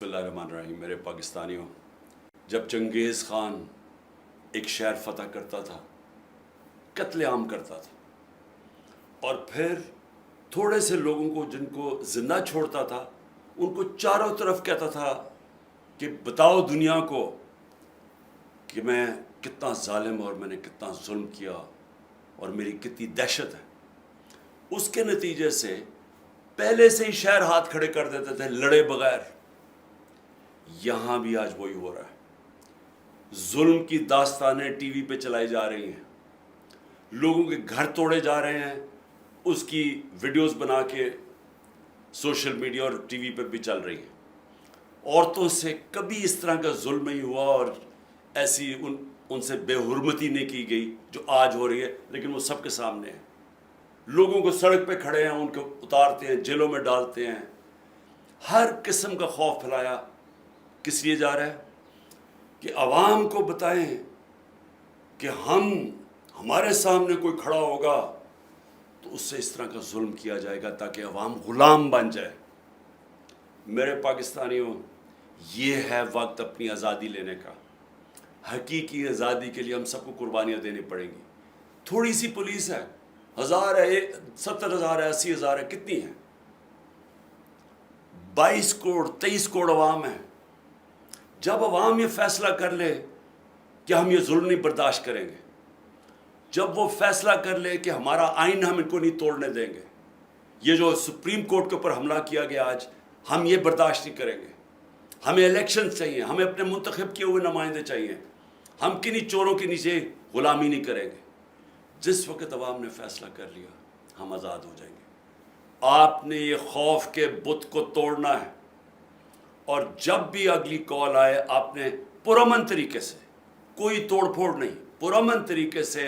بسم اللہ الرحمن الرحیم. میرے پاکستانیوں، جب چنگیز خان ایک شہر فتح کرتا تھا، قتل عام کرتا تھا، اور پھر تھوڑے سے لوگوں کو جن کو زندہ چھوڑتا تھا ان کو چاروں طرف کہتا تھا کہ بتاؤ دنیا کو کہ میں کتنا ظالم اور میں نے کتنا ظلم کیا اور میری کتنی دہشت ہے. اس کے نتیجے سے پہلے سے ہی شہر ہاتھ کھڑے کر دیتے تھے لڑے بغیر. یہاں بھی آج وہی ہو رہا ہے. ظلم کی داستانیں ٹی وی پہ چلائی جا رہی ہیں، لوگوں کے گھر توڑے جا رہے ہیں، اس کی ویڈیوز بنا کے سوشل میڈیا اور ٹی وی پہ بھی چل رہی ہیں. عورتوں سے کبھی اس طرح کا ظلم نہیں ہوا اور ایسی ان سے بے حرمتی نہیں کی گئی جو آج ہو رہی ہے، لیکن وہ سب کے سامنے ہے. لوگوں کو سڑک پہ کھڑے ہیں، ان کو اتارتے ہیں، جیلوں میں ڈالتے ہیں. ہر قسم کا خوف پھیلایا کس لیے جا رہا ہے؟ کہ عوام کو بتائیں کہ ہمارے سامنے کوئی کھڑا ہوگا تو اس سے اس طرح کا ظلم کیا جائے گا تاکہ عوام غلام بن جائے. میرے پاکستانیوں، یہ ہے وقت اپنی آزادی لینے کا. حقیقی آزادی کے لیے ہم سب کو قربانیاں دینی پڑیں گی. تھوڑی سی پولیس ہے، 1000 ہے، 70,000 ہے، 80,000 ہے، کتنی ہے؟ 22 کروڑ 23 کروڑ عوام ہے. جب عوام یہ فیصلہ کر لے کہ ہم یہ ظلم نہیں برداشت کریں گے، جب وہ فیصلہ کر لے کہ ہمارا آئین ہم ان کو نہیں توڑنے دیں گے، یہ جو سپریم کورٹ کے اوپر حملہ کیا گیا آج، ہم یہ برداشت نہیں کریں گے. ہمیں الیکشن چاہیے، ہمیں اپنے منتخب کیے ہوئے نمائندے چاہیے. ہم کنہیں چوروں کے نیچے غلامی نہیں کریں گے. جس وقت عوام نے فیصلہ کر لیا ہم آزاد ہو جائیں گے. آپ نے یہ خوف کے بت کو توڑنا ہے، اور جب بھی اگلی کال آئے آپ نے پرامن طریقے سے، کوئی توڑ پھوڑ نہیں، پرامن طریقے سے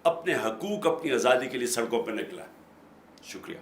اپنے حقوق، اپنی آزادی کے لیے سڑکوں پہ نکلا ہے. شکریہ.